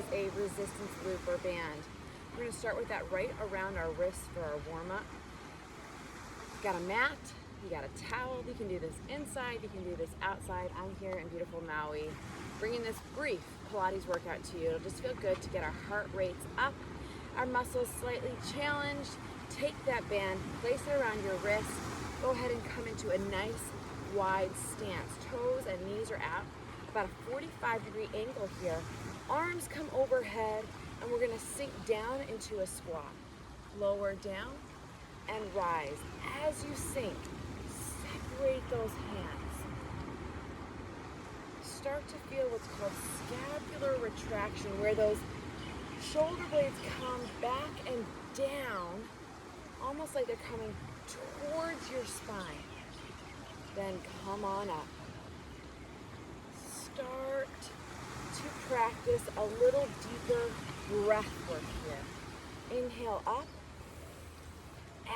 is a resistance loop or band. We're going to start with that right around our wrist for our warm-up. You got a mat, you got a towel. You can do this inside, you can do this outside. I'm here in beautiful Maui, bringing this brief Pilates workout to you. It'll just feel good to get our heart rates up, our muscles slightly challenged. Take that band, place it around your wrist. Go ahead and come into a nice wide stance. Toes and knees are out, about a 45-degree angle here. Arms come overhead, and we're gonna sink down into a squat. Lower down and rise. As you sink, separate those hands. Start to feel what's called scapular retraction, where those shoulder blades come back and down, almost like they're coming towards your spine. Then come on up. Start to practice a little deeper breath work here. Inhale up.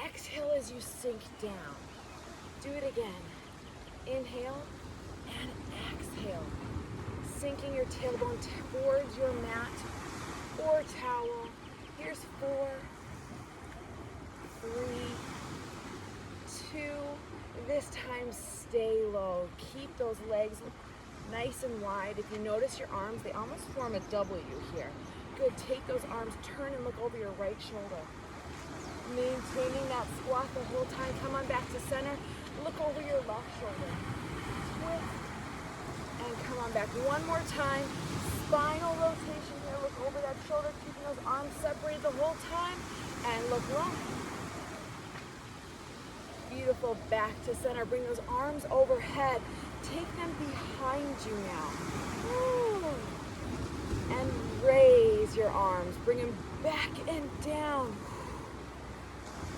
Exhale as you sink down. Do it again. Inhale and exhale. Sinking your tailbone towards your mat or towel. Here's 4, 3, 2. This time stay low. Keep those legs nice and wide. If you notice your arms, they almost form a W here. Good, take those arms, turn and look over your right shoulder. Maintaining that squat the whole time. Come on back to center. Look over your left shoulder. Twist and come on back. One more time. Spinal rotation here. Look over that shoulder, keeping those arms separated the whole time. And look left. Beautiful. Back to center. Bring those arms overhead. Take them behind you now. Woo. And raise your arms. Bring them back and down.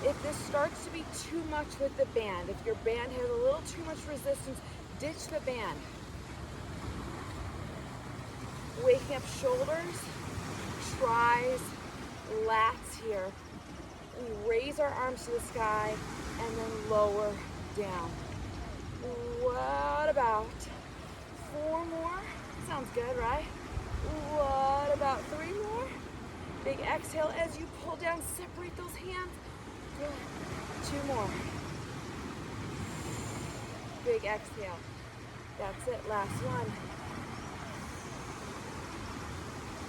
If this starts to be too much with the band, if your band has a little too much resistance, ditch the band. Waking up shoulders, tries, lats here. We raise our arms to the sky and then lower down. What about 4 more? Sounds good, right? What about 3 more? Big exhale as you pull down, separate those hands. Good. 2 more. Big exhale. That's it, last one.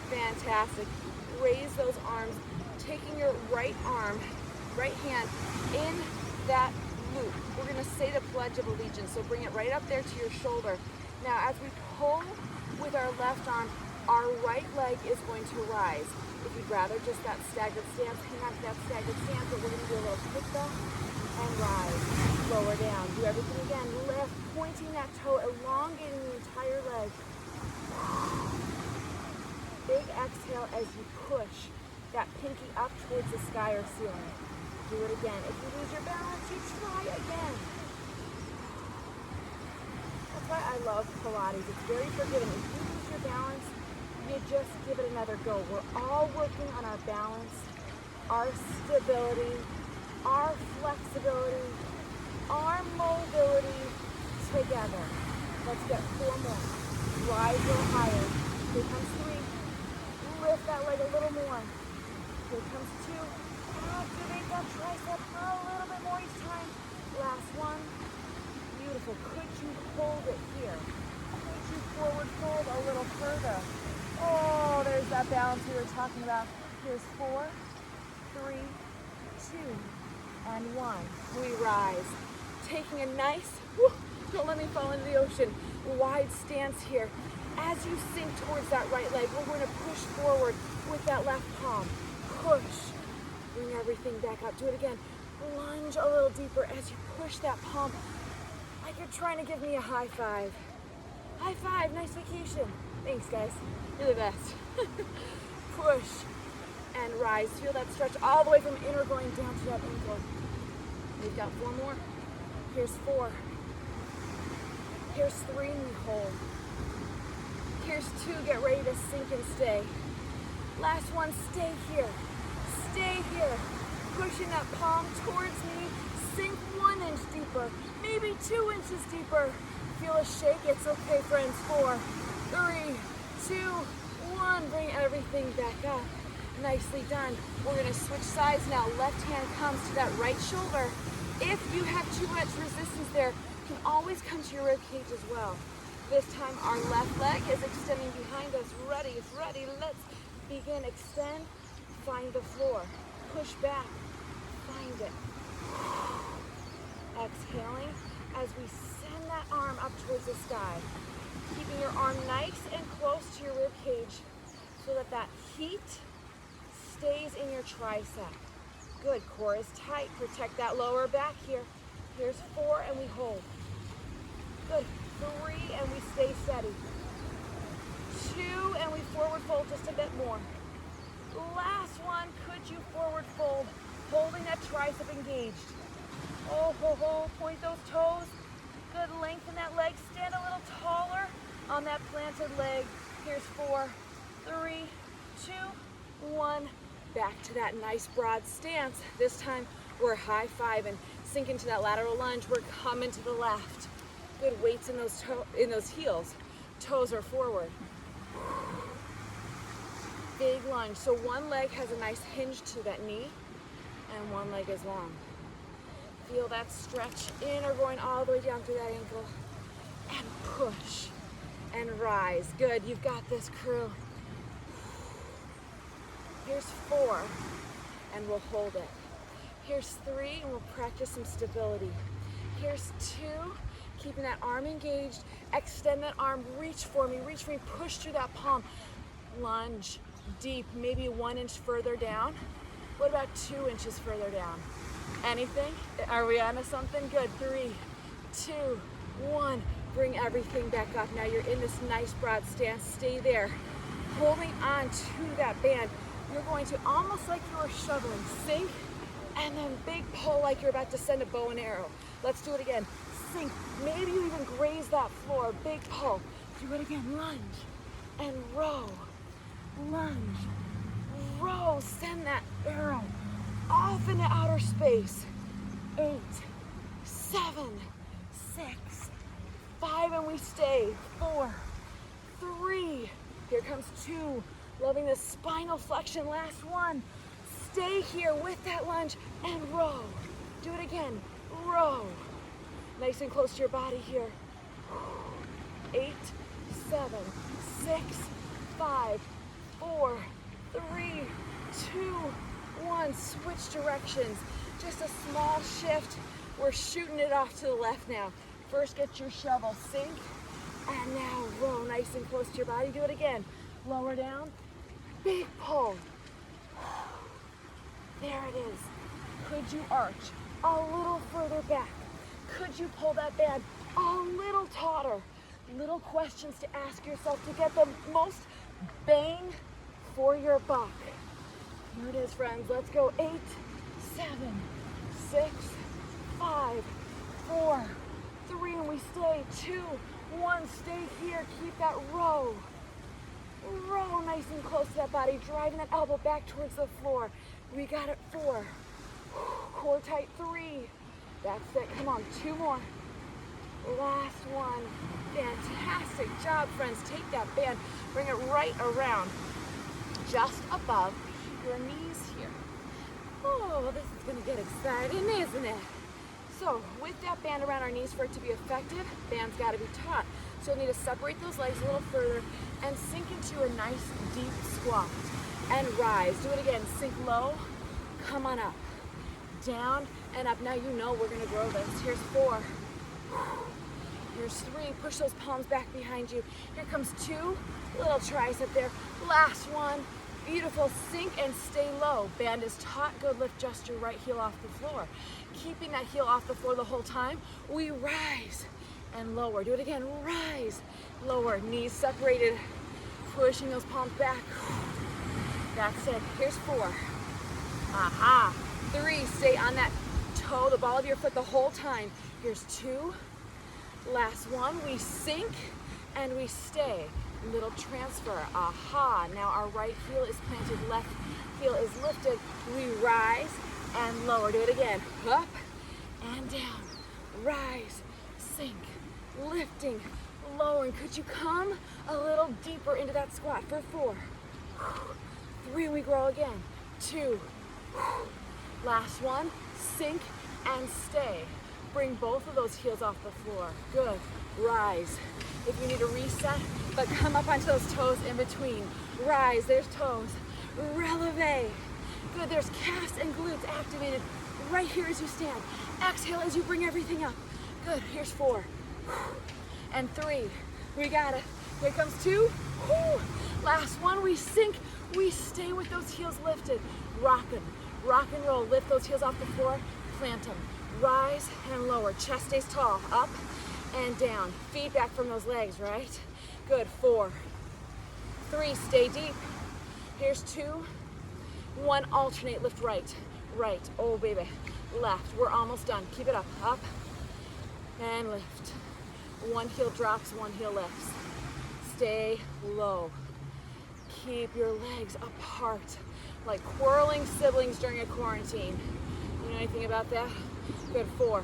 Fantastic. Raise those arms, taking your right arm, right hand in that loop. We're gonna say the Pledge of Allegiance, so bring it right up there to your shoulder. Now, as we pull with our left arm, our right leg is going to rise. If you'd rather just that staggered stance, hang on to that staggered stance, but we're gonna do a little kick back and rise. Lower down, do everything again. Lift, pointing that toe, elongating the entire leg. Big exhale as you push that pinky up towards the sky or ceiling. Do it again. If you lose your balance, you try again. That's why I love Pilates. It's very forgiving. If you lose your balance, you just give it another go. We're all working on our balance, our stability, our flexibility, our mobility together. Let's get 4 more. Rise a little higher. Here comes 3. Lift that leg a little more. Here comes 2. Activate that tricep a little bit more each time. Last one. Beautiful. Could you hold it here? Could you forward fold a little further? Oh, there's that balance we were talking about. Here's 4, 3, 2, and 1. We rise. Taking a nice, don't let me fall into the ocean, wide stance here. As you sink towards that right leg, we're going to push forward with that left palm. Push. Bring everything back up. Do it again. Lunge a little deeper as you push that palm like you're trying to give me a high five. High five. Nice vacation. Thanks, guys. You're the best. Push and rise. Feel that stretch all the way from inner groin down to that ankle. We've got 4 more. Here's 4. Here's 3 and we hold. Here's 2. Get ready to sink and stay. Last one. Stay here. Stay here. Pushing that palm towards me. Sink 1 inch deeper. Maybe 2 inches deeper. Feel a shake. It's okay, friends. 4, 3, 2, 1. 1, bring everything back up. Nicely done. We're gonna switch sides now. Left hand comes to that right shoulder. If you have too much resistance there, you can always come to your rib cage as well. This time our left leg is extending behind us. Ready, it's ready. Let's begin. Extend, find the floor. Push back, find it. Exhaling as we send that arm up towards the sky. Keeping your arm nice and close to your rib cage so that that heat stays in your tricep. Good, core is tight. Protect that lower back here. Here's 4 and we hold. Good, 3 and we stay steady. 2 and we forward fold just a bit more. Last one, could you forward fold? Holding that tricep engaged. Oh, ho, ho, point those toes. Good, lengthen that leg. Stand a little taller on that planted leg. Here's 4, 3, 2, 1. Back to that nice broad stance. This time we're high five and sink into that lateral lunge. We're coming to the left. Good, weights in those heels. Toes are forward. Big lunge. So one leg has a nice hinge to that knee and one leg is long. Feel that stretch in or going all the way down through that ankle. And push and rise. Good, you've got this, crew. Here's 4 and we'll hold it. Here's 3 and we'll practice some stability. Here's 2, keeping that arm engaged. Extend that arm, reach for me, push through that palm. Lunge deep, maybe 1 inch further down. What about 2 inches further down? Anything? Are we onto something? Good, 3, 2, 1. Bring everything back up. Now you're in this nice broad stance. Stay there. Holding on to that band. You're going to, almost like you were shoveling, sink, and then big pull like you're about to send a bow and arrow. Let's do it again. Sink. Maybe you even graze that floor. Big pull. Do it again. Lunge and row. Lunge, row. Send that arrow off into outer space. 8, 7, 6, 5, and we stay. 4, 3. Here comes 2. Loving the spinal flexion. Last one. Stay here with that lunge and row. Do it again. Row. Nice and close to your body here. 8, 7, 6, 5, 4, 3, 2, 1. Switch directions. Just a small shift. We're shooting it off to the left now. First, get your shovel. Sink. And now row nice and close to your body. Do it again. Lower down. Big pull. There it is. Could you arch a little further back? Could you pull that band a little tauter? Little questions to ask yourself to get the most bang for your buck. Here it is, friends. Let's go. 8, 7, 6, 5, 4, 3, and we stay. 2, 1. Stay here. Keep that row. Row nice and close to that body, driving that elbow back towards the floor. We got it. 4. Core tight. 3. That's it. Come on. 2 more. Last one. Fantastic job, friends. Take that band, bring it right around, just above your knees here. Oh, this is going to get exciting, isn't it? So with that band around our knees, for it to be effective, band's got to be taut. So you'll need to separate those legs a little further and sink into a nice deep squat and rise. Do it again. Sink low, come on up, down and up. Now you know we're going to grow this. Here's 4. Here's 3. Push those palms back behind you. Here comes 2. Little tricep there. Last one. Beautiful. Sink and stay low. Band is taut. Good. Lift just your right heel off the floor. Keeping that heel off the floor the whole time. We rise and lower. Do it again. Rise, lower. Knees separated. Pushing those palms back. That's it. Here's 4. Aha. 3. Stay on that toe, the ball of your foot the whole time. Here's 2. Last one. We sink and we stay. Little transfer. Aha. Now our right heel is planted, left heel is lifted. We rise and lower. Do it again. Up and down. Rise, sink, lifting, lowering. Could you come a little deeper into that squat for 4, 3, we grow again. 2, last one, sink and stay. Bring both of those heels off the floor. Good, rise. If you need a reset, but come up onto those toes in between. Rise, there's toes. Releve. Good, there's calves and glutes activated right here as you stand. Exhale as you bring everything up. Good, here's 4. And 3, we got it. Here comes 2. Last one, we sink, we stay with those heels lifted. Rockin', rock and roll, lift those heels off the floor, plant them. Rise and lower, chest stays tall, up and down. Feedback from those legs, right? Good, 4, 3, stay deep. Here's 2, 1, alternate, lift right, right, oh baby, left. We're almost done, keep it up, and lift. 1 heel drops, 1 heel lifts. Stay low. Keep your legs apart, like whirling siblings during a quarantine. You know anything about that? Good, 4,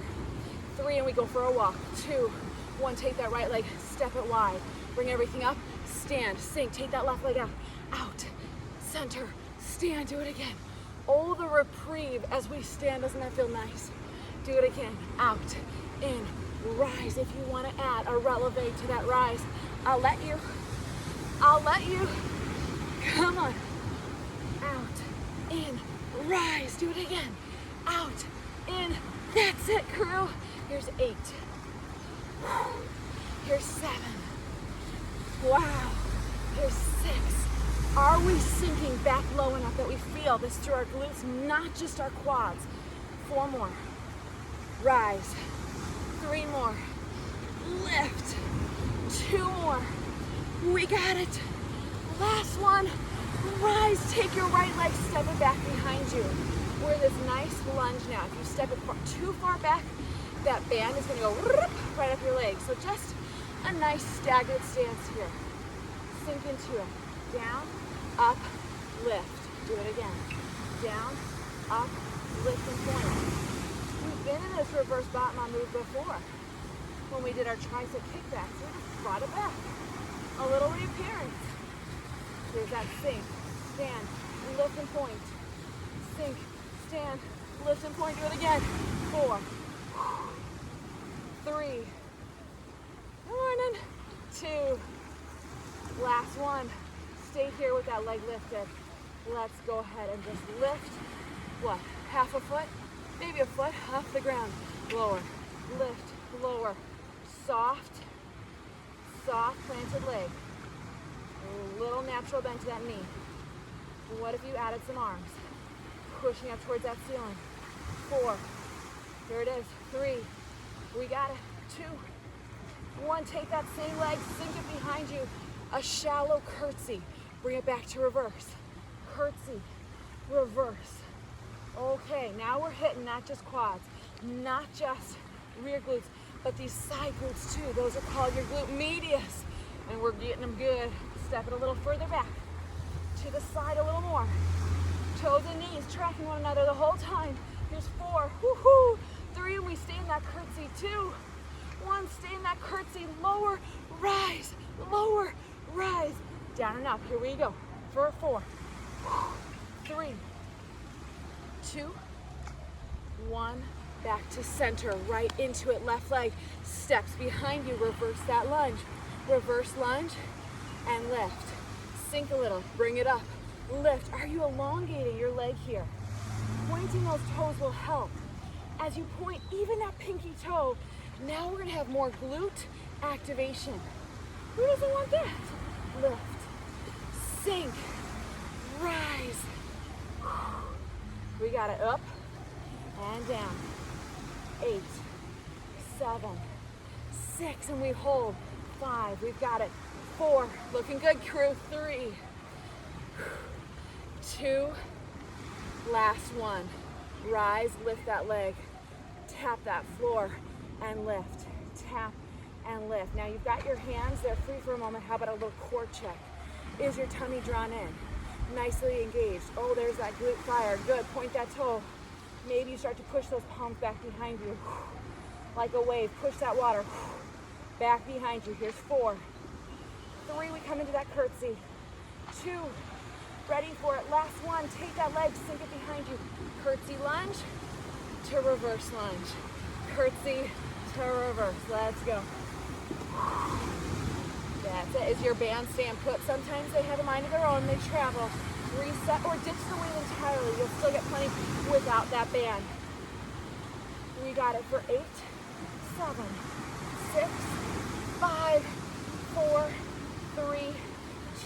3, and we go for a walk. 2, 1, take that right leg, step it wide. Bring everything up, stand, sink, take that left leg out. Out, center, stand, do it again. Oh, the reprieve as we stand, doesn't that feel nice? Do it again, out, in, rise. If you want to add a releve to that rise, I'll let you. Come on. Out, in, rise. Do it again. Out, in. That's it, crew. Here's 8. Here's 7. Wow. Here's 6. Are we sinking back low enough that we feel this through our glutes, not just our quads? 4 more. Rise. 3 more. Lift. 2 more. We got it. Last one. Rise. Take your right leg, step it back behind you. We're in this nice lunge now. If you step it too far back, that band is going to go right up your leg. So just a nice staggered stance here. Sink into it. Down, up, lift. Do it again. Down, up, lift and point. We've been in this reverse Batman move before. When we did our tricep kickbacks, we just brought it back. A little reappearance. Here's that sink, stand, lift and point. Sink, stand, lift and point. Do it again. 4, 3, morning, 2, last one. Stay here with that leg lifted. Let's go ahead and just lift, what, half a foot? Maybe a foot off the ground. Lower, lift, lower. Soft planted leg. A little natural bend to that knee. What if you added some arms? Pushing up towards that ceiling. 4, here it is. 3, we got it. 2, 1, take that same leg, sink it behind you. A shallow curtsy. Bring it back to reverse. Curtsy, reverse. Okay, now we're hitting not just quads, not just rear glutes, but these side glutes too. Those are called your glute medius. And we're getting them good. Step it a little further back. To the side a little more. Toes and knees tracking one another the whole time. Here's 4, woohoo. 3, we stay in that curtsy. 2, 1, stay in that curtsy. Lower, rise, lower, rise. Down and up, here we go. For 4, 3, 2, 1, back to center, right into it, left leg, steps behind you, reverse that lunge. Reverse lunge and lift. Sink a little, bring it up, lift. Are you elongating your leg here? Pointing those toes will help. As you point even that pinky toe, now we're gonna have more glute activation. Who doesn't want that? Lift, sink, rise. We got it up and down. 8, 7, 6, and we hold. 5, we've got it. 4, looking good, crew. 3, 2, last one. Rise, lift that leg, tap that floor, and lift. Tap and lift. Now you've got your hands, they're free for a moment. How about a little core check? Is your tummy drawn in? Nicely engaged. Oh, there's that glute fire. Good, point that toe. Maybe you start to push those palms back behind you. Like a wave, push that water. Back behind you. Here's 4, 3, we come into that curtsy. 2, Ready for it. Last one. Take that leg, sink it behind you. Curtsy lunge to reverse lunge. Curtsy to reverse. Let's go. That's it. Is your band stand put? Sometimes they have a mind of their own. They travel. Reset or ditch the weight entirely. You'll still get plenty without that band. We got it for 8, 7, 6, 5, 4, 3,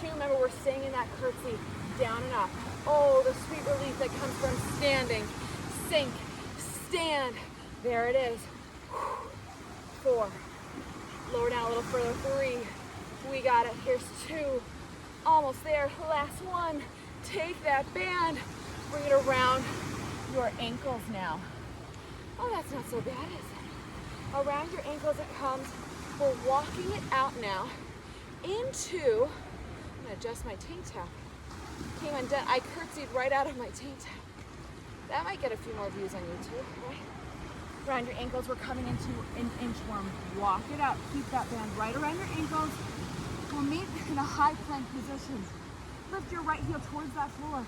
2. Remember, we're staying in that curtsy, down and up. Oh, the sweet relief that comes from standing. Sink, stand. There it is. 4. Lower down a little further. 3. We got it. Here's 2. Almost there. Last one. Take that band. Bring it around your ankles now. Oh, that's not so bad, is it? Around your ankles it comes. We're walking it out now into, I'm gonna adjust my tank top. Came undone, I curtsied right out of my tank top. That might get a few more views on YouTube, right? Around your ankles, we're coming into an inchworm. Walk it out, keep that band right around your ankles. We'll meet in a high plank position. Lift your right heel towards that floor,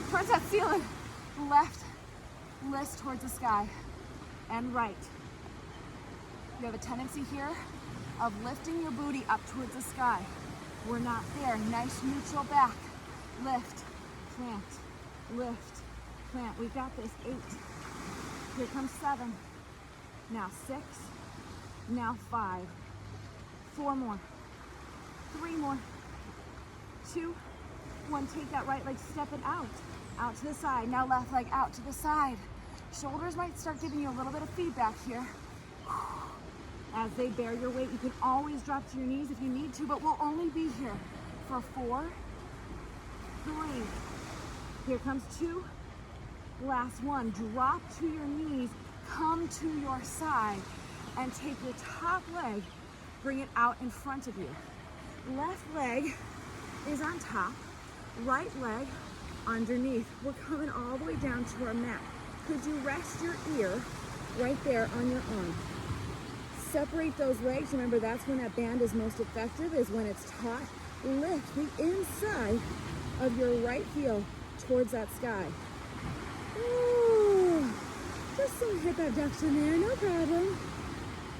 towards that ceiling. Left wrist towards the sky. And right. You have a tendency here of lifting your booty up towards the sky. We're not there. Nice neutral back. Lift, plant, lift, plant. We got this. 8. Here comes 7. Now 6. Now 5. 4 more. 3 more. 2, 1. Take that right leg, step it out. Out to the side. Now left leg out to the side. Shoulders might start giving you a little bit of feedback here. As they bear your weight, you can always drop to your knees if you need to, but we'll only be here for 4, 3. Here comes 2. Last one. Drop to your knees, come to your side, and take your top leg, bring it out in front of you. Left leg is on top, right leg underneath. We're coming all the way down to our mat. Could you rest your ear right there on your arm? Separate those legs. Remember, that's when that band is most effective, is when it's taut. Lift the inside of your right heel towards that sky. Ooh, just some hip abduction there, no problem.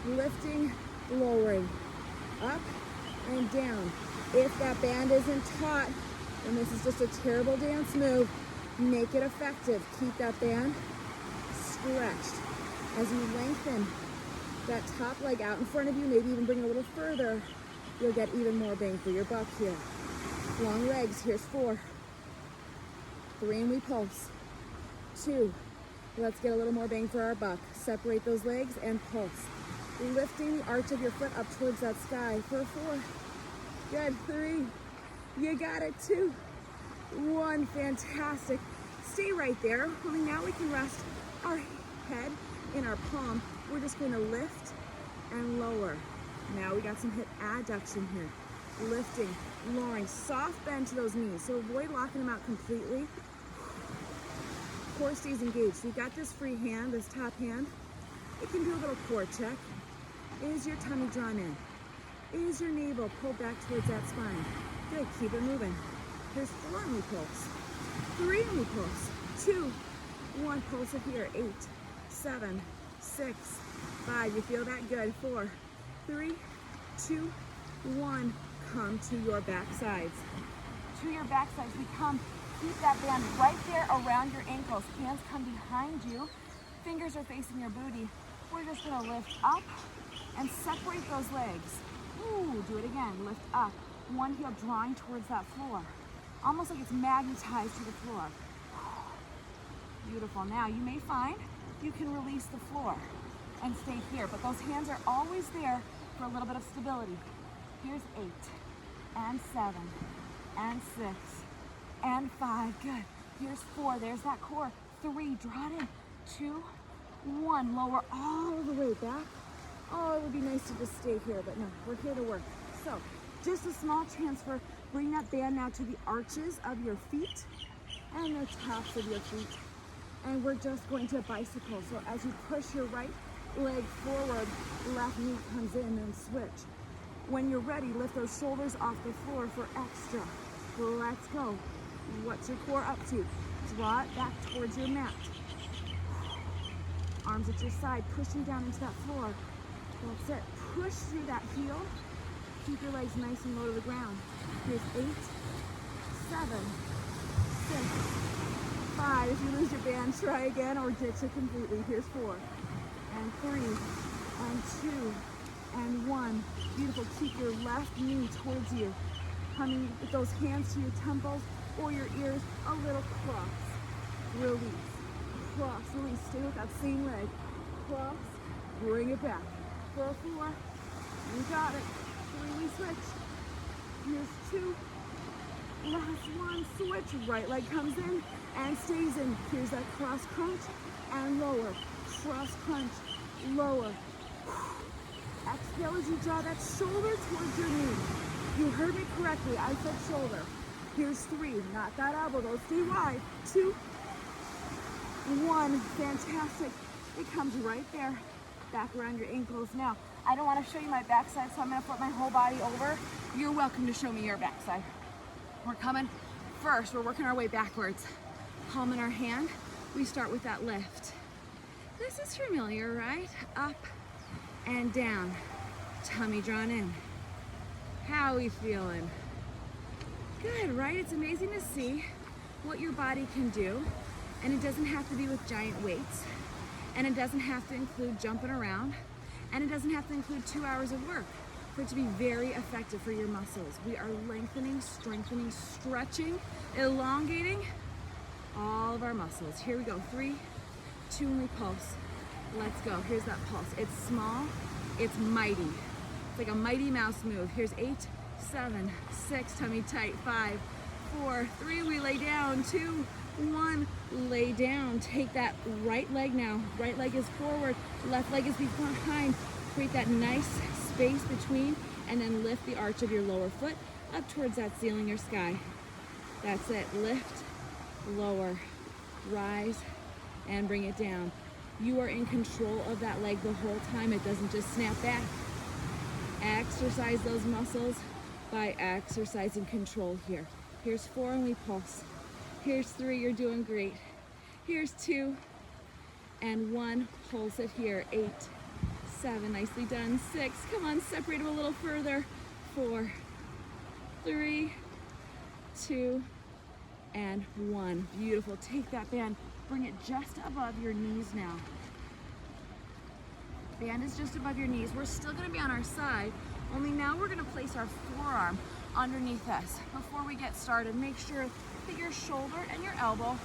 Lifting, lowering, up and down. If that band isn't taut, and this is just a terrible dance move, make it effective. Keep that band stretched. As you lengthen that top leg out in front of you, maybe even bring it a little further, you'll get even more bang for your buck here. Long legs, here's 4. 3, and we pulse. 2, let's get a little more bang for our buck. Separate those legs and pulse. Lifting the arch of your foot up towards that sky for 4. Good. 3, you got it. 2, 1, fantastic. Stay right there. Only now we can rest our head in our palm. We're just going to lift and lower. Now we got some hip adduction here. Lifting, lowering, soft bend to those knees. So avoid locking them out completely. Core stays engaged. So you got this free hand, this top hand. It can do a little core check. Is your tummy drawn in? Is your navel pulled back towards that spine? Good, keep it moving. Here's 4, and we pulse. 3, and we pulse. 2, 1, pulse it here. 8, 7, 6, 5. You feel that? Good. 4, 3, 2, 1. Come to your back sides. To your back sides, we come. Keep that band right there around your ankles. Hands come behind you. Fingers are facing your booty. We're just going to lift up and separate those legs. Ooh, do it again. Lift up. One heel drawing towards that floor. Almost like it's magnetized to the floor. Beautiful. Now you may find you can release the floor and stay here, but those hands are always there for a little bit of stability. Here's 8 and 7 and 6 and 5. Good. Here's 4. There's that core. 3. Draw it in. 2, 1. Lower all the way back. Oh, it would be nice to just stay here, but no, we're here to work. So, just a small transfer. Bring that band now to the arches of your feet and the tops of your feet. And we're just going to bicycle. So as you push your right leg forward, left knee comes in and switch. When you're ready, lift those shoulders off the floor for extra. Let's go. What's your core up to? Draw it back towards your mat. Arms at your side, pushing down into that floor. That's it. Push through that heel. Keep your legs nice and low to the ground. Here's 8, 7, 6, 5. If you lose your band, try again or ditch it completely. Here's 4, and 3, and 2, and 1. Beautiful. Keep your left knee towards you. Coming with those hands to your temples or your ears, a little cross. Release. Cross, release. Stay with that same leg. Cross, bring it back. For 4, you got it. 3, we switch. Here's 2. Last one, switch. Right leg comes in and stays in. Here's that cross crunch and lower. Cross crunch, lower. Exhale as you draw that shoulder towards your knee. You heard me correctly, I said shoulder. Here's 3, not that elbow, those stay wide. 2, 1, fantastic. It comes right there, back around your ankles. Now, I don't want to show you my backside, so I'm going to flip my whole body over. You're welcome to show me your backside. We're coming first, we're working our way backwards. Palm in our hand, we start with that lift. This is familiar, right? Up and down, tummy drawn in. How are we feeling? Good, right? It's amazing to see what your body can do, and it doesn't have to be with giant weights, and it doesn't have to include jumping around, and it doesn't have to include 2 hours of work for it to be very effective for your muscles. We are lengthening, strengthening, stretching, elongating all of our muscles. Here we go, 3, 2, and we pulse. Let's go, here's that pulse. It's small, it's mighty. It's like a Mighty Mouse move. Here's 8, 7, 6, tummy tight, 5, 4, 3, we lay down, 2, 1, lay down. Take that right leg now. Right leg is forward, left leg is behind. Create that nice space between, and then lift the arch of your lower foot up towards that ceiling or sky. That's it, lift, lower, rise, and bring it down. You are in control of that leg the whole time. It doesn't just snap back. Exercise those muscles by exercising control here. Here's 4, and we pulse. Here's 3, you're doing great. Here's 2, and 1, pulse it here. 8, 7, nicely done. 6, come on, separate them a little further. 4, 3, 2, and 1. Beautiful. Take that band, bring it just above your knees now. Band is just above your knees. We're still going to be on our side, only now we're going to place our forearm underneath us. Before we get started, make sure that your shoulder and your elbow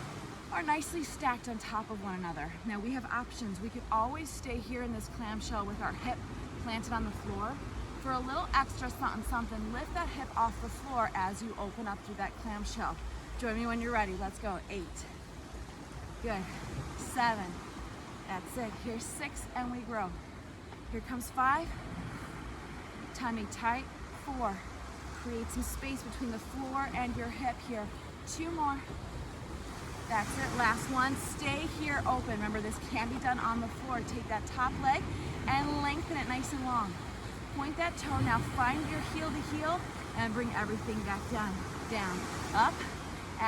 are nicely stacked on top of one another. Now we have options. We could always stay here in this clamshell with our hip planted on the floor. For a little extra something, lift that hip off the floor as you open up through that clamshell. Join me when you're ready. Let's go. 8. Good. 7. That's it. Here's 6, and we grow. Here comes 5. Tummy tight. 4. Create some space between the floor and your hip here. 2 more. That's it. Last one. Stay here open. Remember, this can be done on the floor. Take that top leg and lengthen it nice and long. Point that toe. Now find your heel to heel and bring everything back down. Down. Up.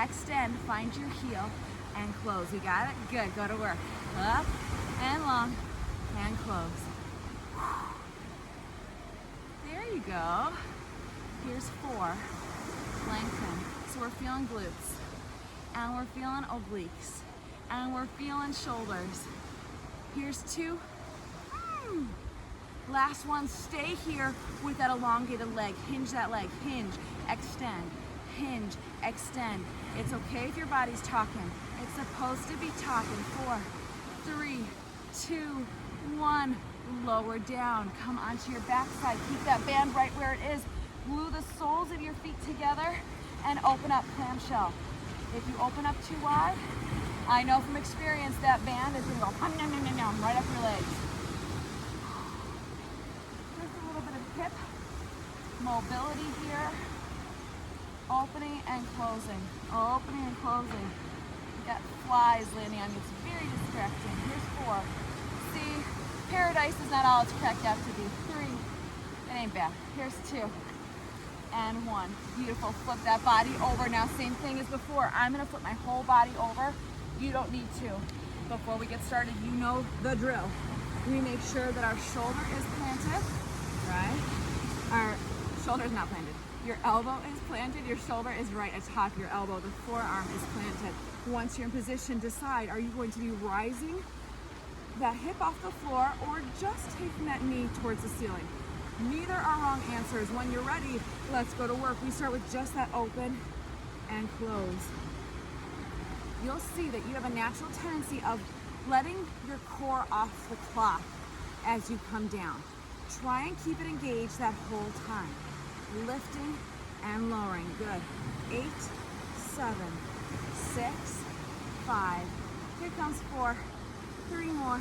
Extend. Find your heel and close. You got it? Good. Go to work. Up and long and close. There you go. Here's 4. Lengthen. So we're feeling glutes, and we're feeling obliques, and we're feeling shoulders. Here's 2. Last one. Stay here with that elongated leg. Hinge that leg. Hinge. Extend. Hinge. Extend. It's okay if your body's talking. It's supposed to be talking. 4, 3, 2, 1. Lower down. Come onto your backside. Keep that band right where it is. Glue the soles of your feet together and open up clamshell. If you open up too wide, I know from experience that band is going to go right up your legs. Just a little bit of hip mobility here. Opening and closing. Opening and closing. You got flies landing on you. It's very distracting. Here's 4. See, paradise is not all it's cracked out to be. 3. It ain't bad. Here's 2. and 1. Beautiful. Flip that body over. Now, same thing as before. I'm going to flip my whole body over. You don't need to. Before we get started, you know the drill. We make sure that our shoulder is planted, right? Our shoulder is not planted. Your elbow is planted. Your shoulder is right atop your elbow. The forearm is planted. Once you're in position, decide, are you going to be rising that hip off the floor or just taking that knee towards the ceiling? Neither are wrong answers. When you're ready, let's go to work. We start with just that open and close. You'll see that you have a natural tendency of letting your core off the cloth as you come down. Try and keep it engaged that whole time. Lifting and lowering. Good. 8, 7, 6, 5. Here comes 4, 3 more,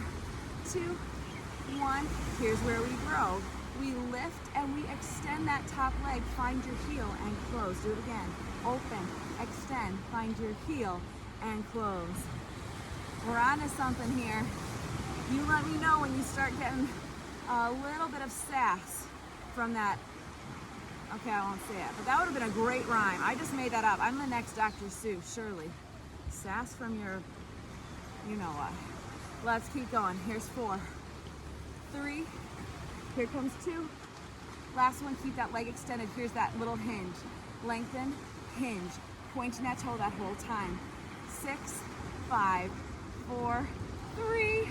2, 1. Here's where we grow. We lift and we extend that top leg. Find your heel and close. Do it again. Open, extend, find your heel and close. We're on to something here. You let me know when you start getting a little bit of sass from that. Okay, I won't say it, but that would have been a great rhyme. I just made that up. I'm the next Dr. Sue, surely. Sass from your, you know what. Let's keep going. Here's 4, 3, here comes 2. Last one, keep that leg extended. Here's that little hinge. Lengthen, hinge. Pointing that toe that whole time. 6, 5, 4, 3,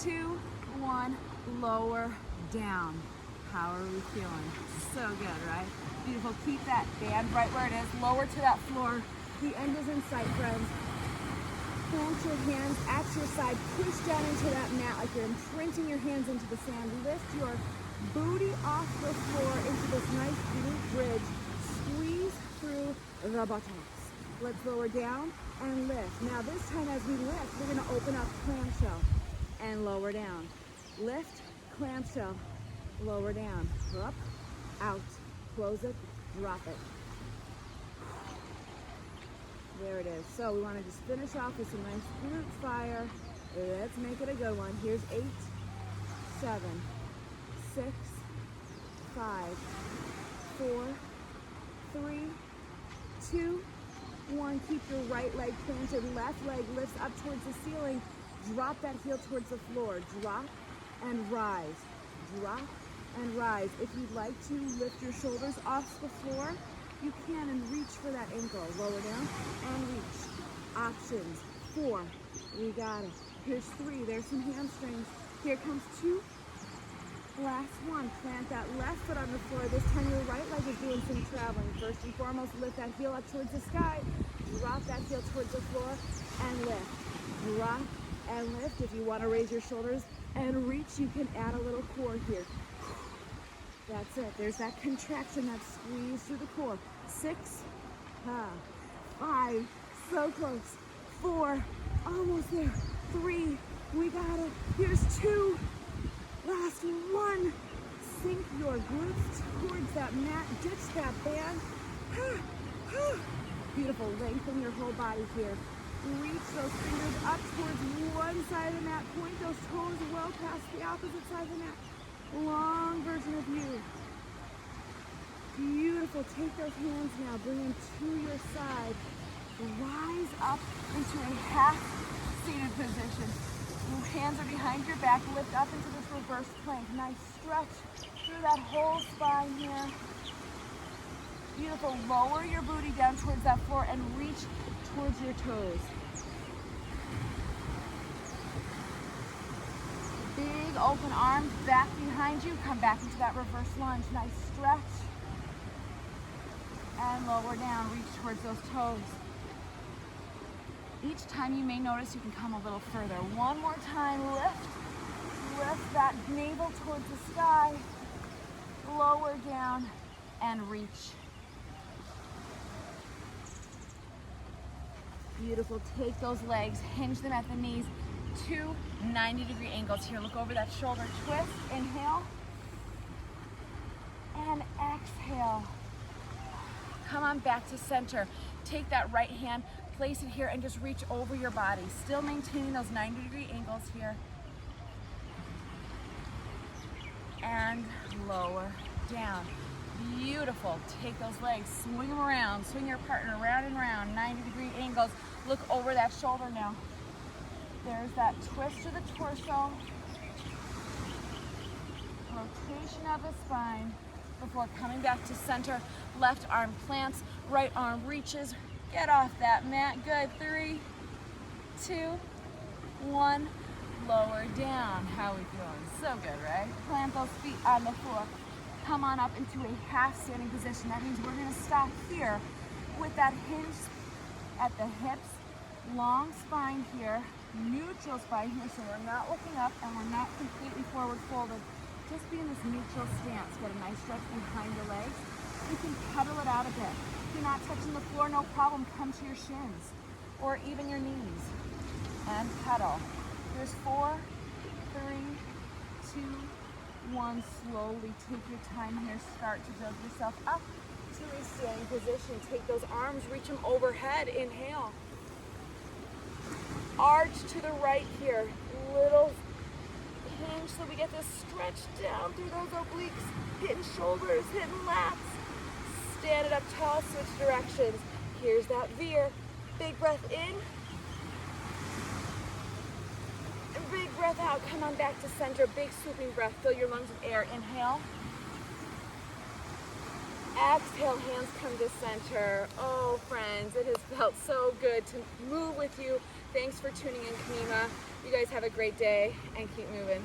2, 1. Lower down. How are we feeling? So good, right? Beautiful. Keep that band right where it is. Lower to that floor. The end is in sight, friends. Plant your hands at your side. Push down into that mat like you're imprinting your hands into the sand. Lift your booty off the floor into this nice glute bridge. Squeeze through the buttocks. Let's lower down and lift. Now this time as we lift, we're going to open up clamshell and lower down. Lift, clamshell, lower down. Up, out, close it, drop it. There it is. So we want to just finish off with some nice glute fire. Let's make it a good one. Here's 8, 7, 6, 5, 4, 3, 2, 1. Keep your right leg planted. Left leg lifts up towards the ceiling. Drop that heel towards the floor. Drop and rise. Drop and rise. If you'd like to lift your shoulders off the floor, you can, and reach for that ankle. Lower down and reach. Options. 4. We got it. Here's 3. There's some hamstrings. Here comes 2. Last one. Plant that left foot on the floor. This time your right leg is doing some traveling. First and foremost, lift that heel up towards the sky. Drop that heel towards the floor and lift. Drop and lift. If you want to raise your shoulders and reach, you can add a little core here. That's it. There's that contraction, that squeeze through the core. 6, 5, so close. 4, almost there. 3, we got it. Here's 2. Last one. Sink your glutes towards that mat. Ditch that band. Beautiful. Lengthen your whole body here. Reach those fingers up towards one side of the mat. Point those toes well past the opposite side of the mat. Long version of you. Beautiful. Take those hands now. Bring them to your side. Rise up into a half-seated position. Your hands are behind your back. Lift up into this reverse plank. Nice stretch through that whole spine here. Beautiful. Lower your booty down towards that floor and reach towards your toes. Big open arms back behind you. Come back into that reverse lunge. Nice stretch. And lower down. Reach towards those toes. Each time you may notice you can come a little further. One more time. Lift. Lift that navel towards the sky. Lower down and reach. Beautiful. Take those legs, hinge them at the knees. 2 90-degree angles here. Look over that shoulder. Twist. Inhale. And exhale. Come on back to center. Take that right hand, place it here, and just reach over your body. Still maintaining those 90-degree angles here. And lower down. Beautiful. Take those legs, swing them around, swing your partner round and round, 90-degree angles. Look over that shoulder now. There's that twist of the torso, rotation of the spine before coming back to center. Left arm plants, right arm reaches. Get off that mat. Good. 3, 2, 1. Lower down. How we feeling? So good, right? Plant those feet on the floor. Come on up into a half standing position. That means we're going to stop here with that hinge at the hips, long spine here, neutral spine here, so we're not looking up and we're not completely forward folded. Just be in this neutral stance. Get a nice stretch behind the legs. You can pedal it out a bit. If you're not touching the floor, no problem. Come to your shins or even your knees and pedal. There's 4, 3, 2, 1. Slowly take your time here. Start to jog yourself up to a standing position. Take those arms, reach them overhead. Inhale. Arch to the right here. Little hinge so we get this stretch down through those obliques. Hitting shoulders, hitting lats. Stand it up tall, switch directions. Here's that veer. Big breath in. And big breath out. Come on back to center. Big swooping breath. Fill your lungs with air. Inhale. Exhale, hands come to center. Oh, friends, it has felt so good to move with you. Thanks for tuning in, Kanima. You guys have a great day and keep moving.